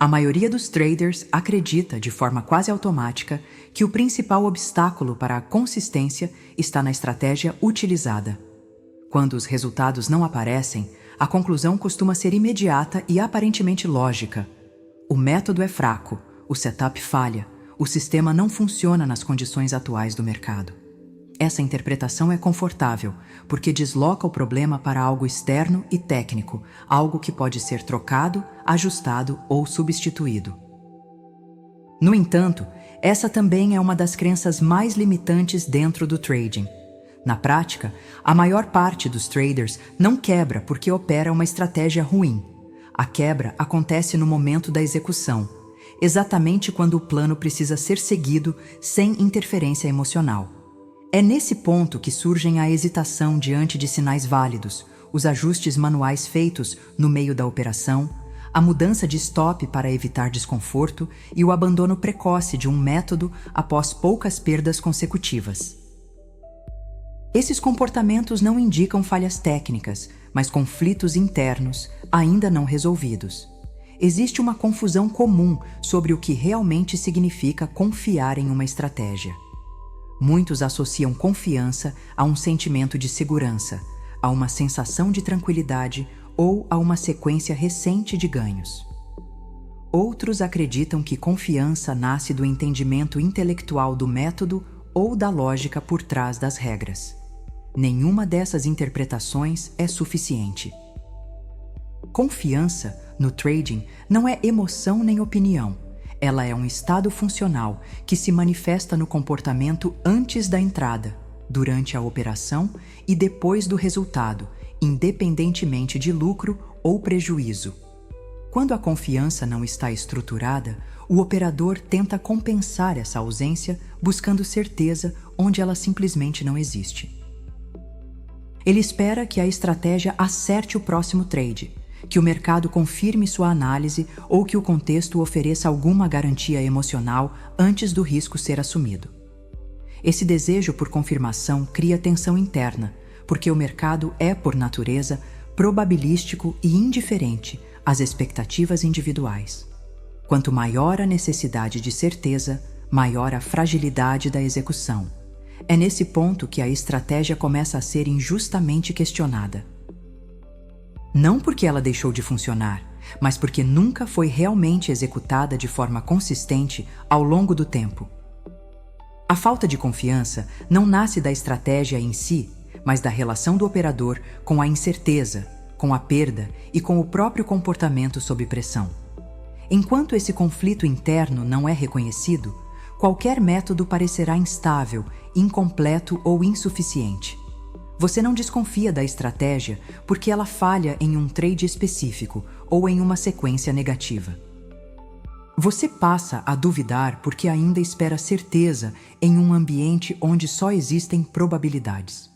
A maioria dos traders acredita, de forma quase automática, que o principal obstáculo para a consistência está na estratégia utilizada. Quando os resultados não aparecem, a conclusão costuma ser imediata e aparentemente lógica. O método é fraco, o setup falha, o sistema não funciona nas condições atuais do mercado. Essa interpretação é confortável, porque desloca o problema para algo externo e técnico, algo que pode ser trocado, ajustado ou substituído. No entanto, essa também é uma das crenças mais limitantes dentro do trading. Na prática, a maior parte dos traders não quebra porque opera uma estratégia ruim. A quebra acontece no momento da execução, exatamente quando o plano precisa ser seguido sem interferência emocional. É nesse ponto que surgem a hesitação diante de sinais válidos, os ajustes manuais feitos no meio da operação, a mudança de stop para evitar desconforto e o abandono precoce de um método após poucas perdas consecutivas. Esses comportamentos não indicam falhas técnicas, mas conflitos internos ainda não resolvidos. Existe uma confusão comum sobre o que realmente significa confiar em uma estratégia. Muitos associam confiança a um sentimento de segurança, a uma sensação de tranquilidade ou a uma sequência recente de ganhos. Outros acreditam que confiança nasce do entendimento intelectual do método ou da lógica por trás das regras. Nenhuma dessas interpretações é suficiente. Confiança, no trading, não é emoção nem opinião. Ela é um estado funcional que se manifesta no comportamento antes da entrada, durante a operação e depois do resultado, independentemente de lucro ou prejuízo. Quando a confiança não está estruturada, o operador tenta compensar essa ausência buscando certeza onde ela simplesmente não existe. Ele espera que a estratégia acerte o próximo trade, que o mercado confirme sua análise ou que o contexto ofereça alguma garantia emocional antes do risco ser assumido. Esse desejo por confirmação cria tensão interna, porque o mercado é, por natureza, probabilístico e indiferente às expectativas individuais. Quanto maior a necessidade de certeza, maior a fragilidade da execução. É nesse ponto que a estratégia começa a ser injustamente questionada. Não porque ela deixou de funcionar, mas porque nunca foi realmente executada de forma consistente ao longo do tempo. A falta de confiança não nasce da estratégia em si, mas da relação do operador com a incerteza, com a perda e com o próprio comportamento sob pressão. Enquanto esse conflito interno não é reconhecido, qualquer método parecerá instável, incompleto ou insuficiente. Você não desconfia da estratégia porque ela falha em um trade específico ou em uma sequência negativa. Você passa a duvidar porque ainda espera certeza em um ambiente onde só existem probabilidades.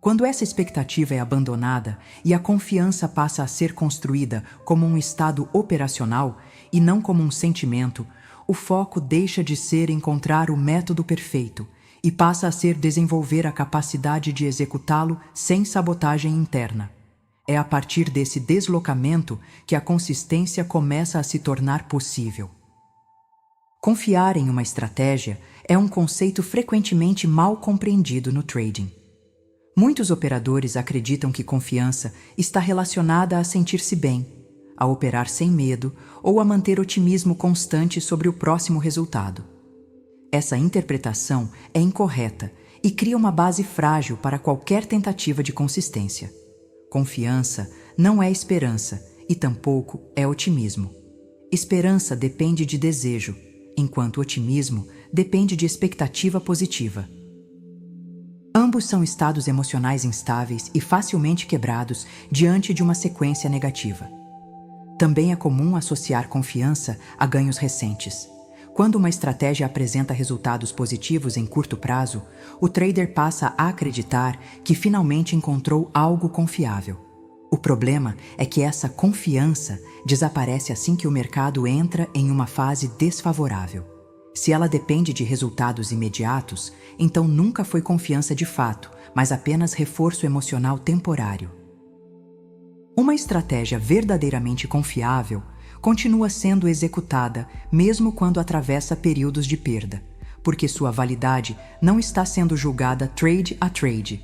Quando essa expectativa é abandonada e a confiança passa a ser construída como um estado operacional e não como um sentimento, o foco deixa de ser encontrar o método perfeito e passa a ser desenvolver a capacidade de executá-lo sem sabotagem interna. É a partir desse deslocamento que a consistência começa a se tornar possível. Confiar em uma estratégia é um conceito frequentemente mal compreendido no trading. Muitos operadores acreditam que confiança está relacionada a sentir-se bem, a operar sem medo ou a manter otimismo constante sobre o próximo resultado. Essa interpretação é incorreta e cria uma base frágil para qualquer tentativa de consistência. Confiança não é esperança e tampouco é otimismo. Esperança depende de desejo, enquanto otimismo depende de expectativa positiva. Ambos são estados emocionais instáveis e facilmente quebrados diante de uma sequência negativa. Também é comum associar confiança a ganhos recentes. Quando uma estratégia apresenta resultados positivos em curto prazo, o trader passa a acreditar que finalmente encontrou algo confiável. O problema é que essa confiança desaparece assim que o mercado entra em uma fase desfavorável. Se ela depende de resultados imediatos, então nunca foi confiança de fato, mas apenas reforço emocional temporário. Uma estratégia verdadeiramente confiável continua sendo executada mesmo quando atravessa períodos de perda, porque sua validade não está sendo julgada trade a trade.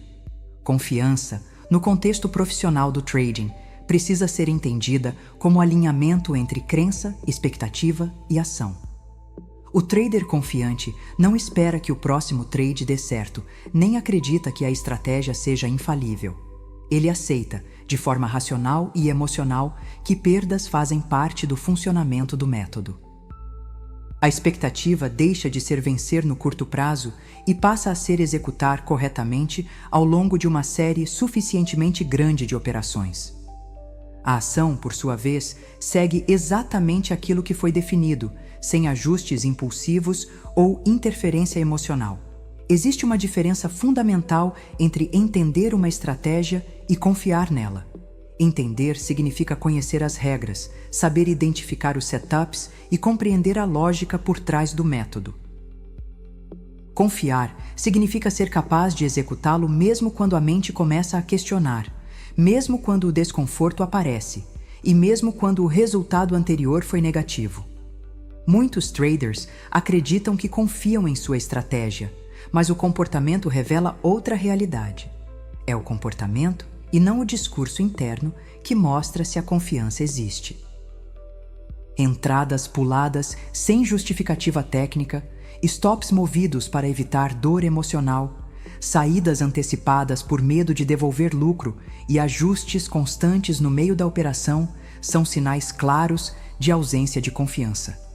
Confiança, no contexto profissional do trading, precisa ser entendida como alinhamento entre crença, expectativa e ação. O trader confiante não espera que o próximo trade dê certo, nem acredita que a estratégia seja infalível. Ele aceita, de forma racional e emocional, que perdas fazem parte do funcionamento do método. A expectativa deixa de ser vencer no curto prazo e passa a ser executar corretamente ao longo de uma série suficientemente grande de operações. A ação, por sua vez, segue exatamente aquilo que foi definido, sem ajustes impulsivos ou interferência emocional. Existe uma diferença fundamental entre entender uma estratégia e confiar nela. Entender significa conhecer as regras, saber identificar os setups e compreender a lógica por trás do método. Confiar significa ser capaz de executá-lo mesmo quando a mente começa a questionar, mesmo quando o desconforto aparece e mesmo quando o resultado anterior foi negativo. Muitos traders acreditam que confiam em sua estratégia, mas o comportamento revela outra realidade. É o comportamento e não o discurso interno que mostra se a confiança existe. Entradas puladas sem justificativa técnica, stops movidos para evitar dor emocional, saídas antecipadas por medo de devolver lucro e ajustes constantes no meio da operação são sinais claros de ausência de confiança.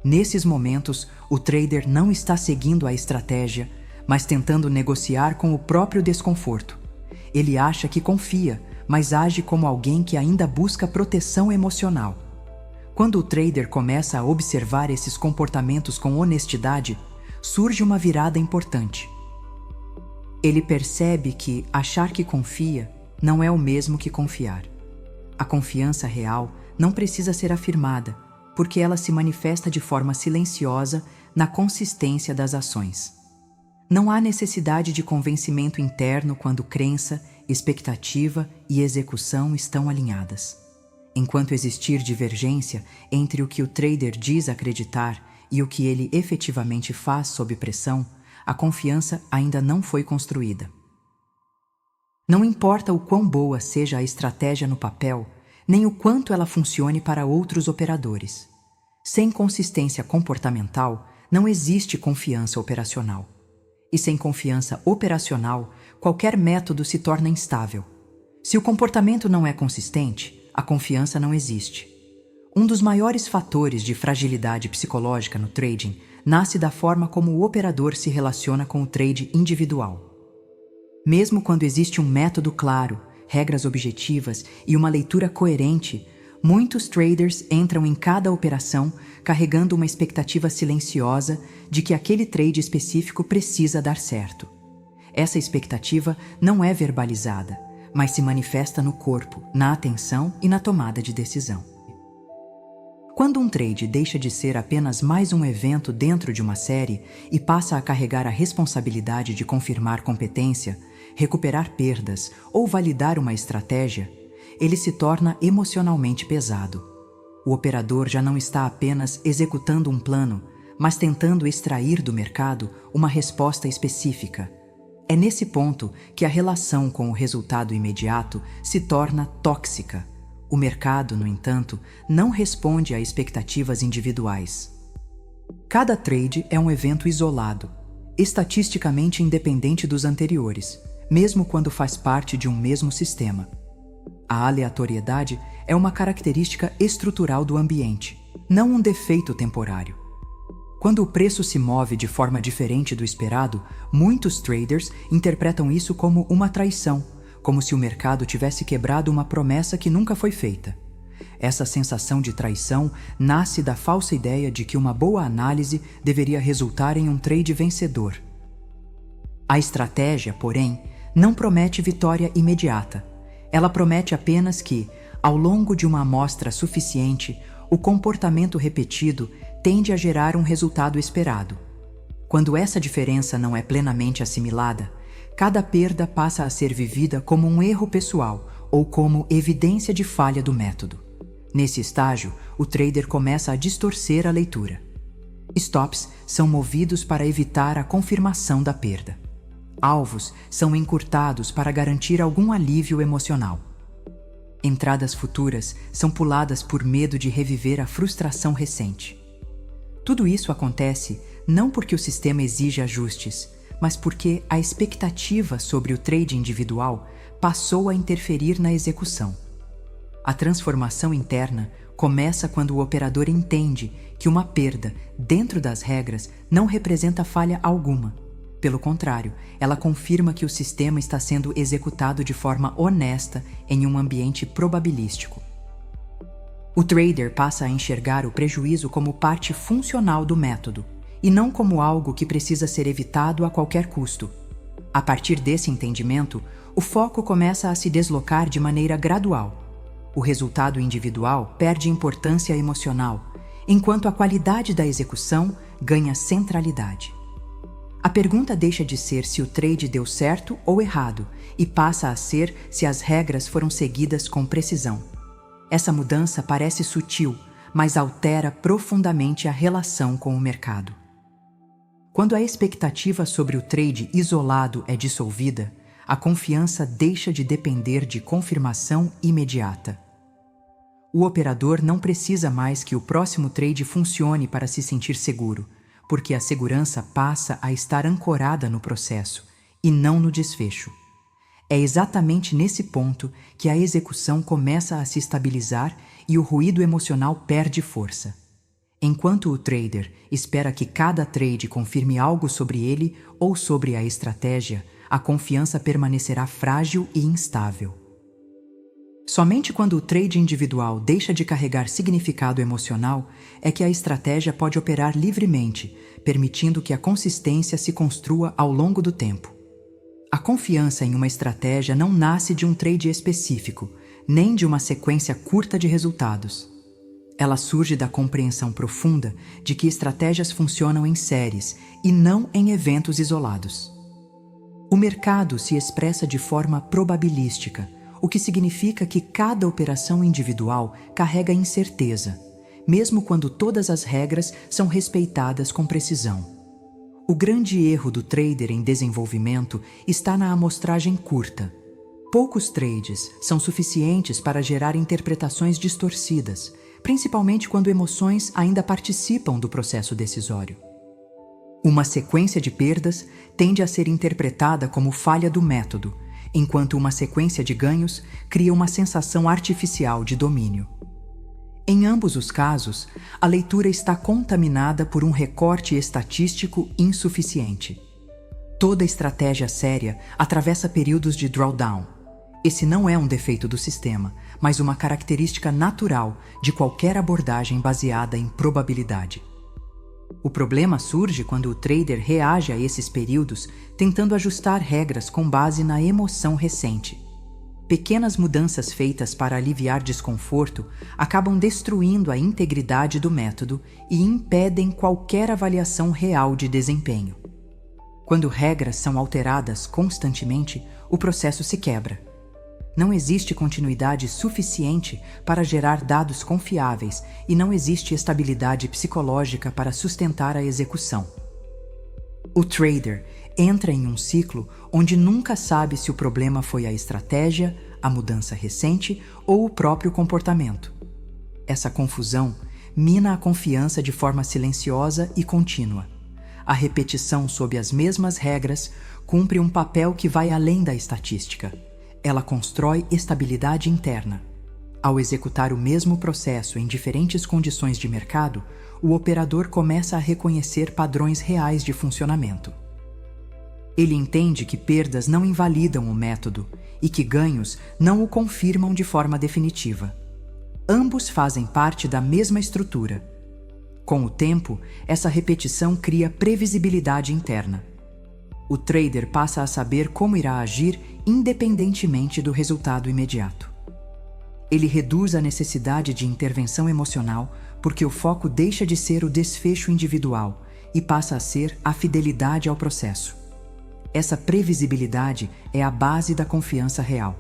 Nesses momentos, o trader não está seguindo a estratégia, mas tentando negociar com o próprio desconforto. Ele acha que confia, mas age como alguém que ainda busca proteção emocional. Quando o trader começa a observar esses comportamentos com honestidade, surge uma virada importante. Ele percebe que achar que confia não é o mesmo que confiar. A confiança real não precisa ser afirmada, porque ela se manifesta de forma silenciosa na consistência das ações. Não há necessidade de convencimento interno quando crença, expectativa e execução estão alinhadas. Enquanto existir divergência entre o que o trader diz acreditar e o que ele efetivamente faz sob pressão, a confiança ainda não foi construída. Não importa o quão boa seja a estratégia no papel, nem o quanto ela funcione para outros operadores. Sem consistência comportamental, não existe confiança operacional. E sem confiança operacional, qualquer método se torna instável. Se o comportamento não é consistente, a confiança não existe. Um dos maiores fatores de fragilidade psicológica no trading nasce da forma como o operador se relaciona com o trade individual. Mesmo quando existe um método claro, regras objetivas e uma leitura coerente, muitos traders entram em cada operação carregando uma expectativa silenciosa de que aquele trade específico precisa dar certo. Essa expectativa não é verbalizada, mas se manifesta no corpo, na atenção e na tomada de decisão. Quando um trade deixa de ser apenas mais um evento dentro de uma série e passa a carregar a responsabilidade de confirmar competência, recuperar perdas ou validar uma estratégia, ele se torna emocionalmente pesado. O operador já não está apenas executando um plano, mas tentando extrair do mercado uma resposta específica. É nesse ponto que a relação com o resultado imediato se torna tóxica. O mercado, no entanto, não responde a expectativas individuais. Cada trade é um evento isolado, estatisticamente independente dos anteriores, mesmo quando faz parte de um mesmo sistema. A aleatoriedade é uma característica estrutural do ambiente, não um defeito temporário. Quando o preço se move de forma diferente do esperado, muitos traders interpretam isso como uma traição, como se o mercado tivesse quebrado uma promessa que nunca foi feita. Essa sensação de traição nasce da falsa ideia de que uma boa análise deveria resultar em um trade vencedor. A estratégia, porém, não promete vitória imediata. Ela promete apenas que, ao longo de uma amostra suficiente, o comportamento repetido tende a gerar um resultado esperado. Quando essa diferença não é plenamente assimilada, cada perda passa a ser vivida como um erro pessoal ou como evidência de falha do método. Nesse estágio, o trader começa a distorcer a leitura. Stops são movidos para evitar a confirmação da perda. Alvos são encurtados para garantir algum alívio emocional. Entradas futuras são puladas por medo de reviver a frustração recente. Tudo isso acontece não porque o sistema exige ajustes, mas porque a expectativa sobre o trade individual passou a interferir na execução. A transformação interna começa quando o operador entende que uma perda dentro das regras não representa falha alguma. Pelo contrário, ela confirma que o sistema está sendo executado de forma honesta em um ambiente probabilístico. O trader passa a enxergar o prejuízo como parte funcional do método, e não como algo que precisa ser evitado a qualquer custo. A partir desse entendimento, o foco começa a se deslocar de maneira gradual. O resultado individual perde importância emocional, enquanto a qualidade da execução ganha centralidade. A pergunta deixa de ser se o trade deu certo ou errado e passa a ser se as regras foram seguidas com precisão. Essa mudança parece sutil, mas altera profundamente a relação com o mercado. Quando a expectativa sobre o trade isolado é dissolvida, a confiança deixa de depender de confirmação imediata. O operador não precisa mais que o próximo trade funcione para se sentir seguro, porque a segurança passa a estar ancorada no processo e não no desfecho. É exatamente nesse ponto que a execução começa a se estabilizar e o ruído emocional perde força. Enquanto o trader espera que cada trade confirme algo sobre ele ou sobre a estratégia, a confiança permanecerá frágil e instável. Somente quando o trade individual deixa de carregar significado emocional é que a estratégia pode operar livremente, permitindo que a consistência se construa ao longo do tempo. A confiança em uma estratégia não nasce de um trade específico, nem de uma sequência curta de resultados. Ela surge da compreensão profunda de que estratégias funcionam em séries e não em eventos isolados. O mercado se expressa de forma probabilística, o que significa que cada operação individual carrega incerteza, mesmo quando todas as regras são respeitadas com precisão. O grande erro do trader em desenvolvimento está na amostragem curta. Poucos trades são suficientes para gerar interpretações distorcidas, principalmente quando emoções ainda participam do processo decisório. Uma sequência de perdas tende a ser interpretada como falha do método, enquanto uma sequência de ganhos cria uma sensação artificial de domínio. Em ambos os casos, a leitura está contaminada por um recorte estatístico insuficiente. Toda estratégia séria atravessa períodos de drawdown. Esse não é um defeito do sistema, mas uma característica natural de qualquer abordagem baseada em probabilidade. O problema surge quando o trader reage a esses períodos tentando ajustar regras com base na emoção recente. Pequenas mudanças feitas para aliviar desconforto acabam destruindo a integridade do método e impedem qualquer avaliação real de desempenho. Quando regras são alteradas constantemente, o processo se quebra. Não existe continuidade suficiente para gerar dados confiáveis e não existe estabilidade psicológica para sustentar a execução. O trader entra em um ciclo onde nunca sabe se o problema foi a estratégia, a mudança recente ou o próprio comportamento. Essa confusão mina a confiança de forma silenciosa e contínua. A repetição sob as mesmas regras cumpre um papel que vai além da estatística. Ela constrói estabilidade interna. Ao executar o mesmo processo em diferentes condições de mercado, o operador começa a reconhecer padrões reais de funcionamento. Ele entende que perdas não invalidam o método e que ganhos não o confirmam de forma definitiva. Ambos fazem parte da mesma estrutura. Com o tempo, essa repetição cria previsibilidade interna. O trader passa a saber como irá agir independentemente do resultado imediato. Ele reduz a necessidade de intervenção emocional porque o foco deixa de ser o desfecho individual e passa a ser a fidelidade ao processo. Essa previsibilidade é a base da confiança real.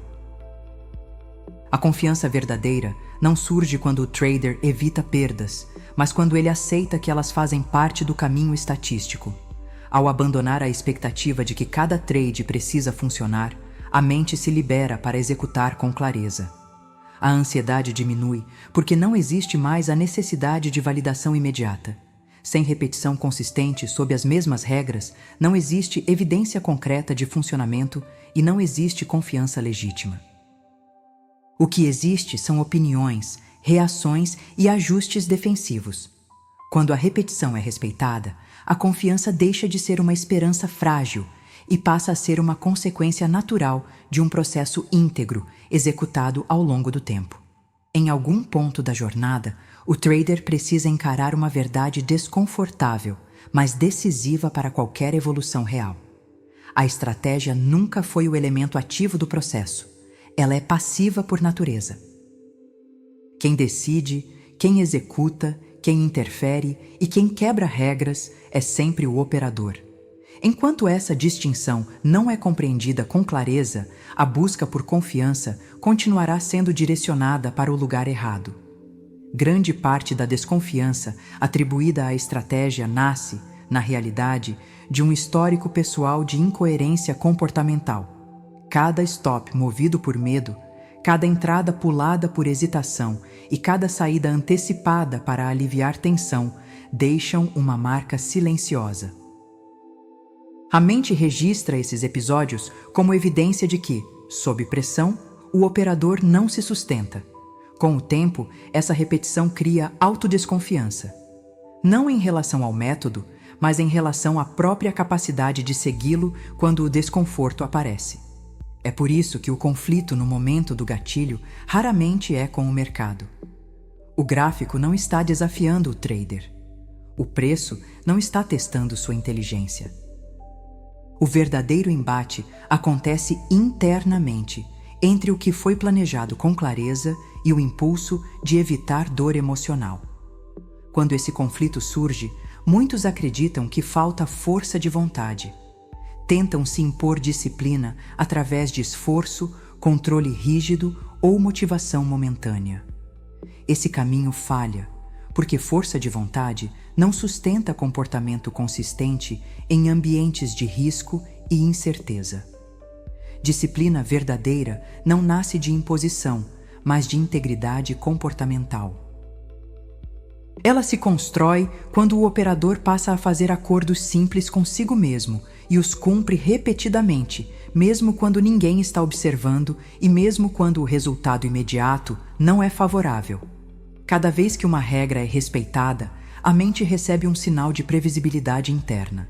A confiança verdadeira não surge quando o trader evita perdas, mas quando ele aceita que elas fazem parte do caminho estatístico. Ao abandonar a expectativa de que cada trade precisa funcionar, a mente se libera para executar com clareza. A ansiedade diminui porque não existe mais a necessidade de validação imediata. Sem repetição consistente sob as mesmas regras, não existe evidência concreta de funcionamento e não existe confiança legítima. O que existe são opiniões, reações e ajustes defensivos. Quando a repetição é respeitada, a confiança deixa de ser uma esperança frágil e passa a ser uma consequência natural de um processo íntegro executado ao longo do tempo. Em algum ponto da jornada, o trader precisa encarar uma verdade desconfortável, mas decisiva para qualquer evolução real. A estratégia nunca foi o elemento ativo do processo. Ela é passiva por natureza. Quem decide, quem executa, quem interfere e quem quebra regras é sempre o operador. Enquanto essa distinção não é compreendida com clareza, a busca por confiança continuará sendo direcionada para o lugar errado. Grande parte da desconfiança atribuída à estratégia nasce, na realidade, de um histórico pessoal de incoerência comportamental. Cada stop movido por medo, cada entrada pulada por hesitação e cada saída antecipada para aliviar tensão deixam uma marca silenciosa. A mente registra esses episódios como evidência de que, sob pressão, o operador não se sustenta. Com o tempo, essa repetição cria autodesconfiança. Não em relação ao método, mas em relação à própria capacidade de segui-lo quando o desconforto aparece. É por isso que o conflito no momento do gatilho raramente é com o mercado. O gráfico não está desafiando o trader. O preço não está testando sua inteligência. O verdadeiro embate acontece internamente, entre o que foi planejado com clareza e o impulso de evitar dor emocional. Quando esse conflito surge, muitos acreditam que falta força de vontade. Tentam se impor disciplina através de esforço, controle rígido ou motivação momentânea. Esse caminho falha, porque força de vontade não sustenta comportamento consistente em ambientes de risco e incerteza. Disciplina verdadeira não nasce de imposição, mas de integridade comportamental. Ela se constrói quando o operador passa a fazer acordos simples consigo mesmo e os cumpre repetidamente, mesmo quando ninguém está observando e mesmo quando o resultado imediato não é favorável. Cada vez que uma regra é respeitada, a mente recebe um sinal de previsibilidade interna.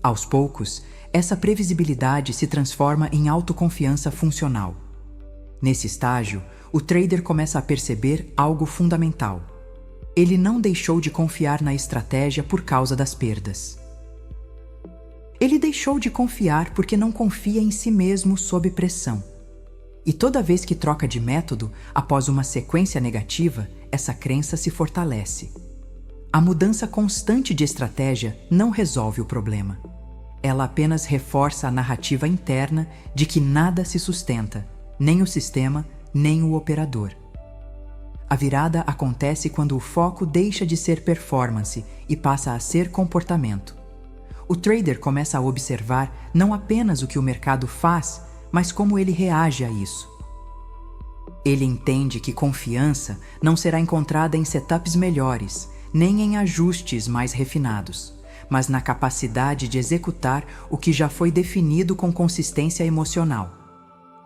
Aos poucos, essa previsibilidade se transforma em autoconfiança funcional. Nesse estágio, o trader começa a perceber algo fundamental. Ele não deixou de confiar na estratégia por causa das perdas. Ele deixou de confiar porque não confia em si mesmo sob pressão. E toda vez que troca de método, após uma sequência negativa, essa crença se fortalece. A mudança constante de estratégia não resolve o problema. Ela apenas reforça a narrativa interna de que nada se sustenta, nem o sistema, nem o operador. A virada acontece quando o foco deixa de ser performance e passa a ser comportamento. O trader começa a observar não apenas o que o mercado faz, mas como ele reage a isso. Ele entende que confiança não será encontrada em setups melhores, nem em ajustes mais refinados, mas na capacidade de executar o que já foi definido com consistência emocional.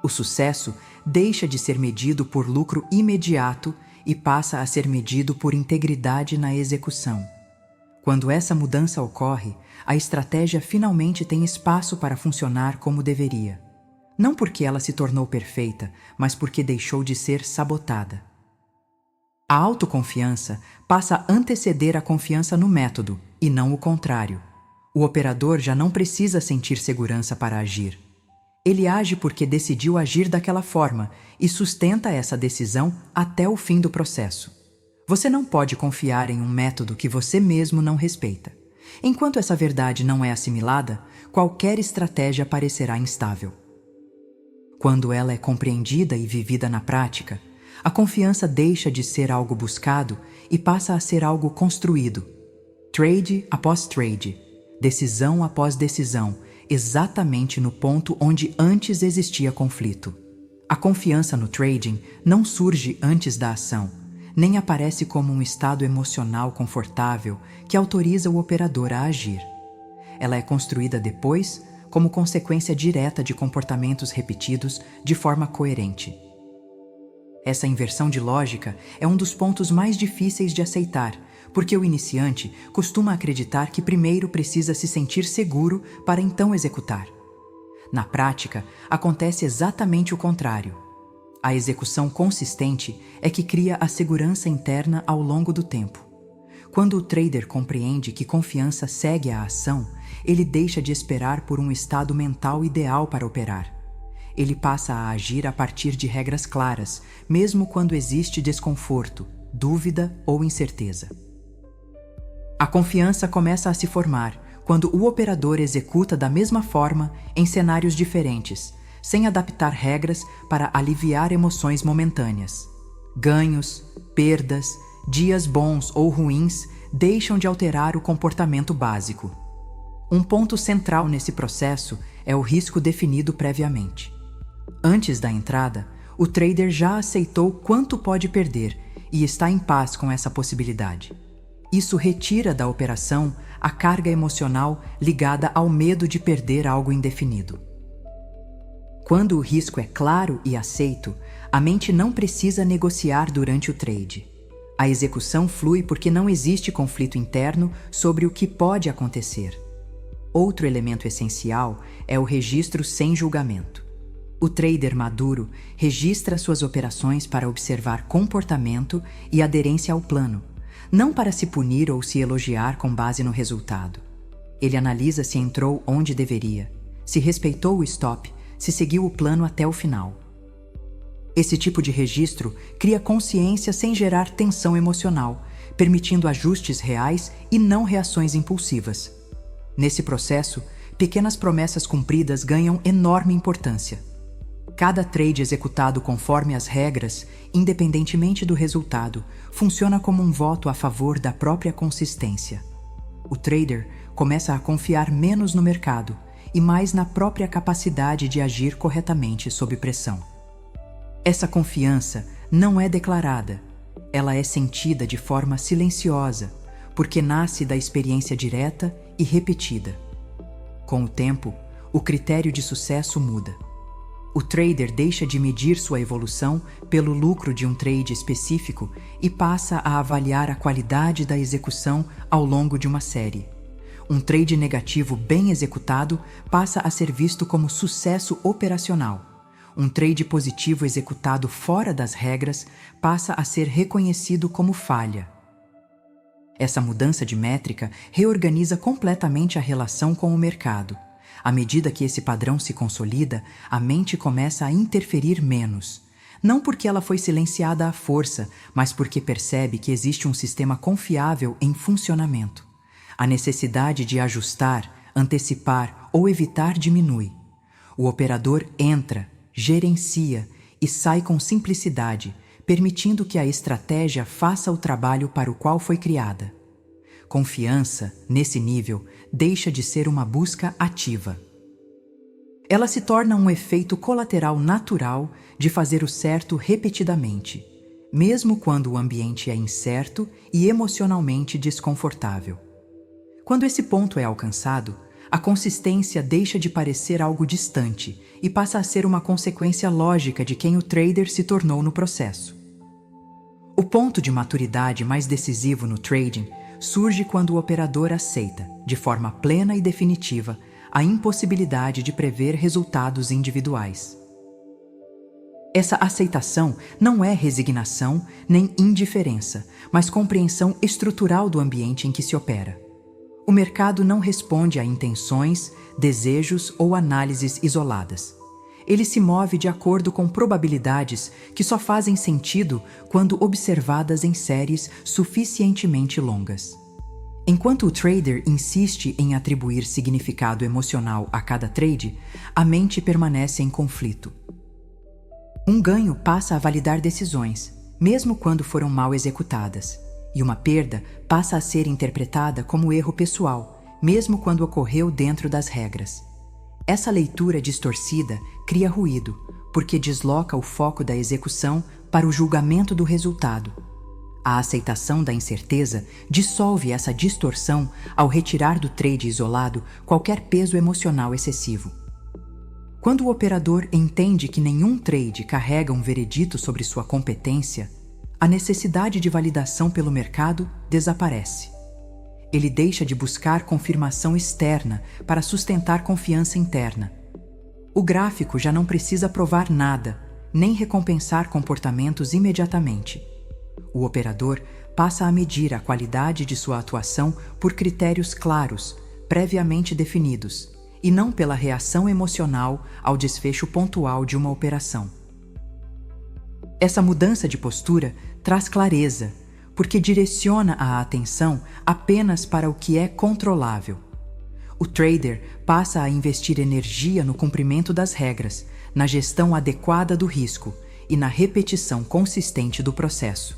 O sucesso deixa de ser medido por lucro imediato e passa a ser medido por integridade na execução. Quando essa mudança ocorre, a estratégia finalmente tem espaço para funcionar como deveria. Não porque ela se tornou perfeita, mas porque deixou de ser sabotada. A autoconfiança passa a anteceder a confiança no método, e não o contrário. O operador já não precisa sentir segurança para agir. Ele age porque decidiu agir daquela forma e sustenta essa decisão até o fim do processo. Você não pode confiar em um método que você mesmo não respeita. Enquanto essa verdade não é assimilada, qualquer estratégia parecerá instável. Quando ela é compreendida e vivida na prática, a confiança deixa de ser algo buscado e passa a ser algo construído. Trade após trade, decisão após decisão, exatamente no ponto onde antes existia conflito. A confiança no trading não surge antes da ação, nem aparece como um estado emocional confortável que autoriza o operador a agir. Ela é construída depois como consequência direta de comportamentos repetidos de forma coerente. Essa inversão de lógica é um dos pontos mais difíceis de aceitar, porque o iniciante costuma acreditar que primeiro precisa se sentir seguro para então executar. Na prática, acontece exatamente o contrário. A execução consistente é que cria a segurança interna ao longo do tempo. Quando o trader compreende que confiança segue a ação, ele deixa de esperar por um estado mental ideal para operar. Ele passa a agir a partir de regras claras, mesmo quando existe desconforto, dúvida ou incerteza. A confiança começa a se formar quando o operador executa da mesma forma em cenários diferentes, sem adaptar regras para aliviar emoções momentâneas. Ganhos, perdas, dias bons ou ruins deixam de alterar o comportamento básico. Um ponto central nesse processo é o risco definido previamente. Antes da entrada, o trader já aceitou quanto pode perder e está em paz com essa possibilidade. Isso retira da operação a carga emocional ligada ao medo de perder algo indefinido. Quando o risco é claro e aceito, a mente não precisa negociar durante o trade. A execução flui porque não existe conflito interno sobre o que pode acontecer. Outro elemento essencial é o registro sem julgamento. O trader maduro registra suas operações para observar comportamento e aderência ao plano, não para se punir ou se elogiar com base no resultado. Ele analisa se entrou onde deveria, se respeitou o stop, se seguiu o plano até o final. Esse tipo de registro cria consciência sem gerar tensão emocional, permitindo ajustes reais e não reações impulsivas. Nesse processo, pequenas promessas cumpridas ganham enorme importância. Cada trade executado conforme as regras, independentemente do resultado, funciona como um voto a favor da própria consistência. O trader começa a confiar menos no mercado e mais na própria capacidade de agir corretamente sob pressão. Essa confiança não é declarada, ela é sentida de forma silenciosa, porque nasce da experiência direta e repetida. Com o tempo, o critério de sucesso muda. O trader deixa de medir sua evolução pelo lucro de um trade específico e passa a avaliar a qualidade da execução ao longo de uma série. Um trade negativo bem executado passa a ser visto como sucesso operacional. Um trade positivo executado fora das regras passa a ser reconhecido como falha. Essa mudança de métrica reorganiza completamente a relação com o mercado. À medida que esse padrão se consolida, a mente começa a interferir menos. Não porque ela foi silenciada à força, mas porque percebe que existe um sistema confiável em funcionamento. A necessidade de ajustar, antecipar ou evitar diminui. O operador entra, gerencia e sai com simplicidade, permitindo que a estratégia faça o trabalho para o qual foi criada. Confiança, nesse nível, deixa de ser uma busca ativa. Ela se torna um efeito colateral natural de fazer o certo repetidamente, mesmo quando o ambiente é incerto e emocionalmente desconfortável. Quando esse ponto é alcançado, a consistência deixa de parecer algo distante e passa a ser uma consequência lógica de quem o trader se tornou no processo. O ponto de maturidade mais decisivo no trading surge quando o operador aceita, de forma plena e definitiva, a impossibilidade de prever resultados individuais. Essa aceitação não é resignação nem indiferença, mas compreensão estrutural do ambiente em que se opera. O mercado não responde a intenções, desejos ou análises isoladas. Ele se move de acordo com probabilidades que só fazem sentido quando observadas em séries suficientemente longas. Enquanto o trader insiste em atribuir significado emocional a cada trade, a mente permanece em conflito. Um ganho passa a validar decisões, mesmo quando foram mal executadas, e uma perda passa a ser interpretada como erro pessoal, mesmo quando ocorreu dentro das regras. Essa leitura distorcida cria ruído, porque desloca o foco da execução para o julgamento do resultado. A aceitação da incerteza dissolve essa distorção ao retirar do trade isolado qualquer peso emocional excessivo. Quando o operador entende que nenhum trade carrega um veredito sobre sua competência, a necessidade de validação pelo mercado desaparece. Ele deixa de buscar confirmação externa para sustentar confiança interna. O gráfico já não precisa provar nada, nem recompensar comportamentos imediatamente. O operador passa a medir a qualidade de sua atuação por critérios claros, previamente definidos, e não pela reação emocional ao desfecho pontual de uma operação. Essa mudança de postura traz clareza, porque direciona a atenção apenas para o que é controlável. O trader passa a investir energia no cumprimento das regras, na gestão adequada do risco e na repetição consistente do processo.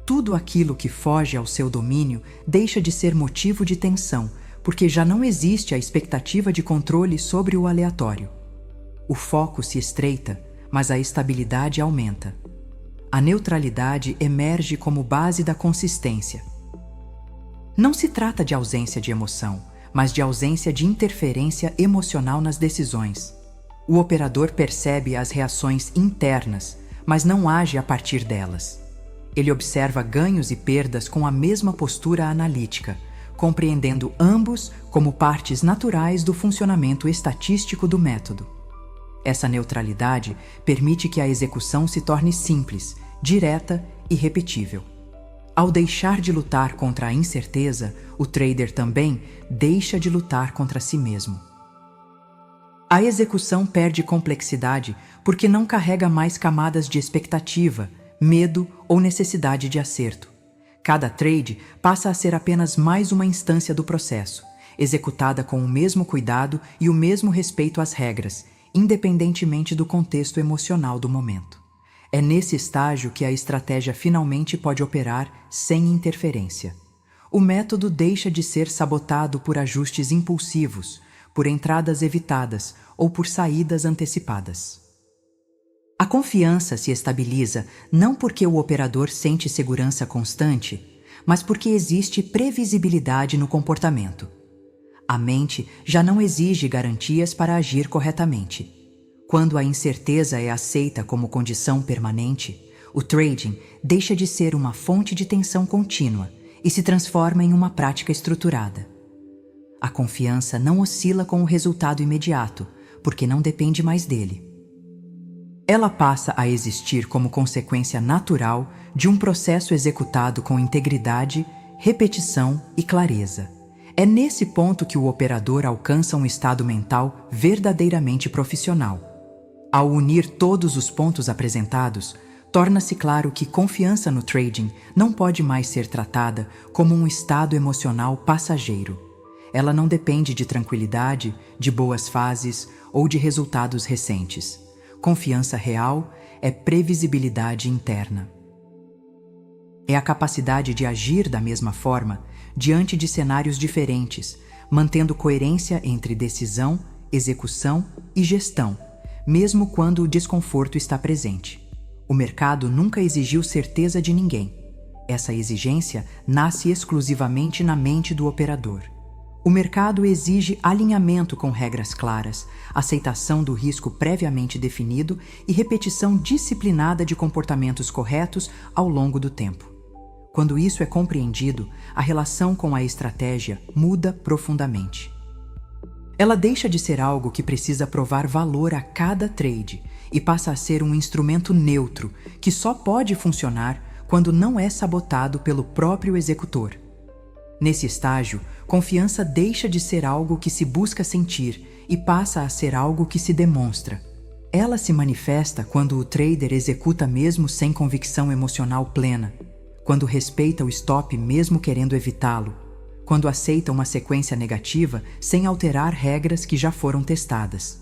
Tudo aquilo que foge ao seu domínio deixa de ser motivo de tensão, porque já não existe a expectativa de controle sobre o aleatório. O foco se estreita, mas a estabilidade aumenta. A neutralidade emerge como base da consistência. Não se trata de ausência de emoção, mas de ausência de interferência emocional nas decisões. O operador percebe as reações internas, mas não age a partir delas. Ele observa ganhos e perdas com a mesma postura analítica, compreendendo ambos como partes naturais do funcionamento estatístico do método. Essa neutralidade permite que a execução se torne simples, direta e repetível. Ao deixar de lutar contra a incerteza, o trader também deixa de lutar contra si mesmo. A execução perde complexidade porque não carrega mais camadas de expectativa, medo ou necessidade de acerto. Cada trade passa a ser apenas mais uma instância do processo, executada com o mesmo cuidado e o mesmo respeito às regras, independentemente do contexto emocional do momento. É nesse estágio que a estratégia finalmente pode operar sem interferência. O método deixa de ser sabotado por ajustes impulsivos, por entradas evitadas ou por saídas antecipadas. A confiança se estabiliza não porque o operador sente segurança constante, mas porque existe previsibilidade no comportamento. A mente já não exige garantias para agir corretamente. Quando a incerteza é aceita como condição permanente, o trading deixa de ser uma fonte de tensão contínua e se transforma em uma prática estruturada. A confiança não oscila com o resultado imediato, porque não depende mais dele. Ela passa a existir como consequência natural de um processo executado com integridade, repetição e clareza. É nesse ponto que o operador alcança um estado mental verdadeiramente profissional. Ao unir todos os pontos apresentados, torna-se claro que confiança no trading não pode mais ser tratada como um estado emocional passageiro. Ela não depende de tranquilidade, de boas fases ou de resultados recentes. Confiança real é previsibilidade interna. É a capacidade de agir da mesma forma diante de cenários diferentes, mantendo coerência entre decisão, execução e gestão, mesmo quando o desconforto está presente. O mercado nunca exigiu certeza de ninguém. Essa exigência nasce exclusivamente na mente do operador. O mercado exige alinhamento com regras claras, aceitação do risco previamente definido e repetição disciplinada de comportamentos corretos ao longo do tempo. Quando isso é compreendido, a relação com a estratégia muda profundamente. Ela deixa de ser algo que precisa provar valor a cada trade e passa a ser um instrumento neutro que só pode funcionar quando não é sabotado pelo próprio executor. Nesse estágio, confiança deixa de ser algo que se busca sentir e passa a ser algo que se demonstra. Ela se manifesta quando o trader executa mesmo sem convicção emocional plena, quando respeita o stop mesmo querendo evitá-lo, quando aceita uma sequência negativa sem alterar regras que já foram testadas.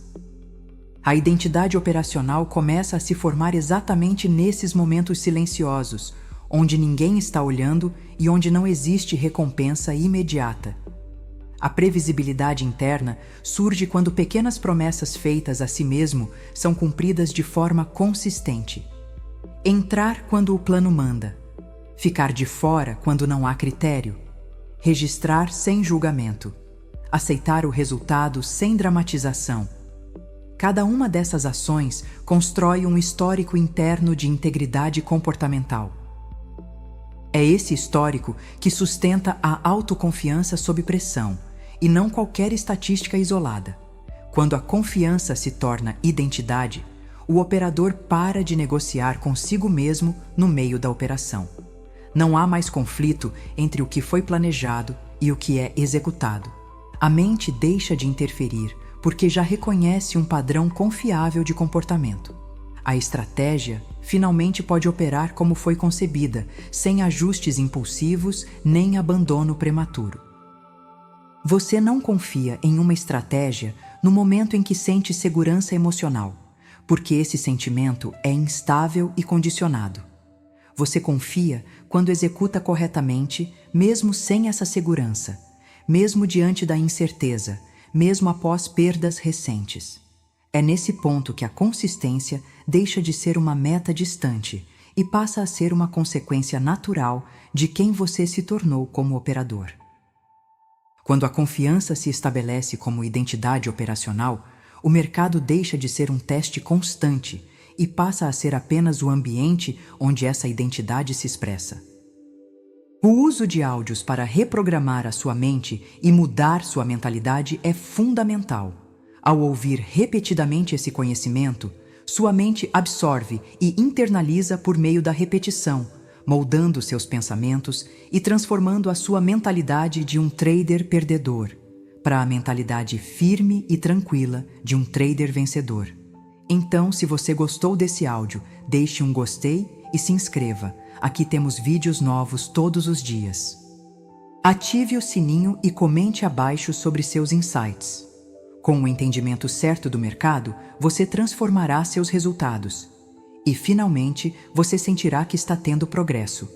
A identidade operacional começa a se formar exatamente nesses momentos silenciosos, onde ninguém está olhando e onde não existe recompensa imediata. A previsibilidade interna surge quando pequenas promessas feitas a si mesmo são cumpridas de forma consistente. Entrar quando o plano manda. Ficar de fora quando não há critério. Registrar sem julgamento. Aceitar o resultado sem dramatização. Cada uma dessas ações constrói um histórico interno de integridade comportamental. É esse histórico que sustenta a autoconfiança sob pressão, e não qualquer estatística isolada. Quando a confiança se torna identidade, o operador para de negociar consigo mesmo no meio da operação. Não há mais conflito entre o que foi planejado e o que é executado. A mente deixa de interferir porque já reconhece um padrão confiável de comportamento. A estratégia finalmente pode operar como foi concebida, sem ajustes impulsivos nem abandono prematuro. Você não confia em uma estratégia no momento em que sente segurança emocional, porque esse sentimento é instável e condicionado. Você confia quando executa corretamente, mesmo sem essa segurança, mesmo diante da incerteza, mesmo após perdas recentes. É nesse ponto que a consistência deixa de ser uma meta distante e passa a ser uma consequência natural de quem você se tornou como operador. Quando a confiança se estabelece como identidade operacional, o mercado deixa de ser um teste constante e passa a ser apenas o ambiente onde essa identidade se expressa. O uso de áudios para reprogramar a sua mente e mudar sua mentalidade é fundamental. Ao ouvir repetidamente esse conhecimento, sua mente absorve e internaliza por meio da repetição, moldando seus pensamentos e transformando a sua mentalidade de um trader perdedor para a mentalidade firme e tranquila de um trader vencedor. Então, se você gostou desse áudio, deixe um gostei e se inscreva. Aqui temos vídeos novos todos os dias. Ative o sininho e comente abaixo sobre seus insights. Com o entendimento certo do mercado, você transformará seus resultados. E, finalmente, você sentirá que está tendo progresso.